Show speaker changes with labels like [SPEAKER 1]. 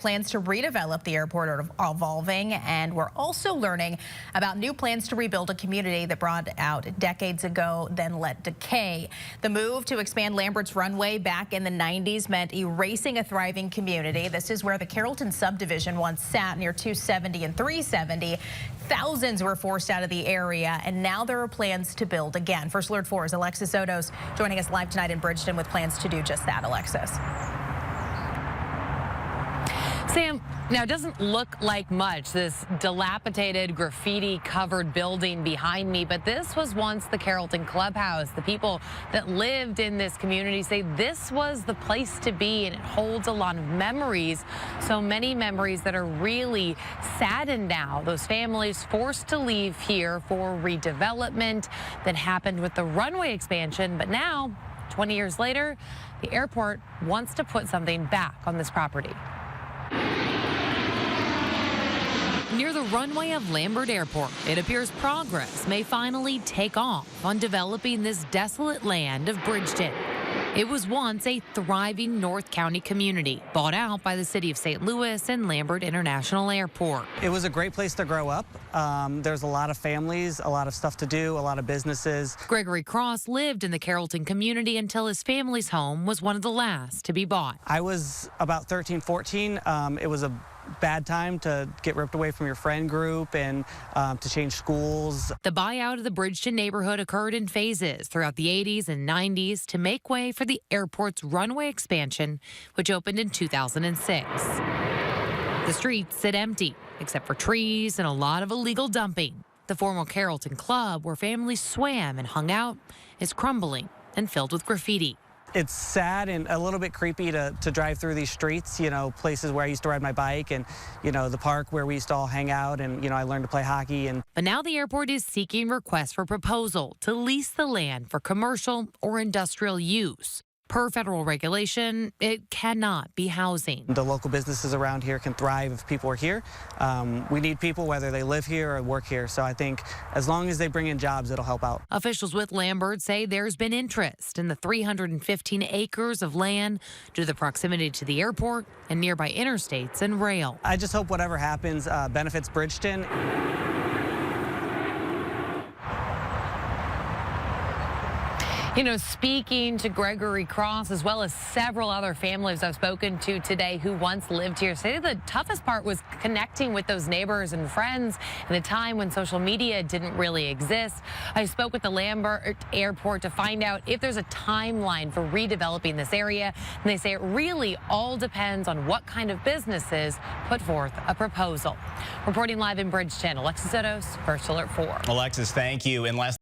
[SPEAKER 1] Plans to redevelop the airport are evolving, and we're also learning about new plans to rebuild a community that brought out decades ago, then let decay. The move to expand Lambert's runway back in the 90s meant erasing a thriving community. This is where the Carrollton subdivision once sat near 270 and 370. Thousands were forced out of the area, and now there are plans to build again. First Alert 4's Alexis Odos joining us live tonight in Bridgeton with plans to do just that. Alexis.
[SPEAKER 2] Sam, now it doesn't look like much, this dilapidated graffiti-covered building behind me, but this was once the Carrollton Clubhouse. The people that lived in this community say this was the place to be, and it holds a lot of memories, so many memories that are really saddened now. Those families forced to leave here for redevelopment that happened with the runway expansion, but now, 20 years later, the airport wants to put something back on this property. Near the runway of Lambert Airport, it appears progress may finally take off on developing this desolate land of Bridgeton. It was once a thriving North County community, bought out by the city of St. Louis and Lambert International Airport.
[SPEAKER 3] It was a great place to grow up. There's a lot of families, a lot of stuff to do, a lot of businesses.
[SPEAKER 2] Gregory Cross lived in the Carrollton community until his family's home was one of the last to be bought.
[SPEAKER 3] I was about 13, 14. It was a bad time to get ripped away from your friend group and to change schools.
[SPEAKER 2] The buyout of the Bridgeton neighborhood occurred in phases throughout the 80s and 90s to make way for the airport's runway expansion, which opened in 2006. The streets sit empty, except for trees and a lot of illegal dumping. The former Carrollton Club, where families swam and hung out, is crumbling and filled with graffiti.
[SPEAKER 3] It's sad and a little bit creepy to drive through these streets, you know, places where I used to ride my bike and, you know, the park where we used to all hang out and, you know, I learned to play hockey.
[SPEAKER 2] But now the airport is seeking requests for proposal to lease the land for commercial or industrial use. Per federal regulation, it cannot be housing.
[SPEAKER 3] The local businesses around here can thrive if people are here. We need people whether they live here or work here. So I think as long as they bring in jobs, it'll help out.
[SPEAKER 2] Officials with Lambert say there's been interest in the 315 acres of land due to the proximity to the airport and nearby interstates and rail.
[SPEAKER 3] I just hope whatever happens benefits Bridgeton.
[SPEAKER 2] You know, speaking to Gregory Cross, as well as several other families I've spoken to today who once lived here, say the toughest part was connecting with those neighbors and friends in a time when social media didn't really exist. I spoke with the Lambert Airport to find out if there's a timeline for redeveloping this area, and they say it really all depends on what kind of businesses put forth a proposal. Reporting live in Bridgeton, Alexis Odos, First Alert 4.
[SPEAKER 4] Alexis, thank you.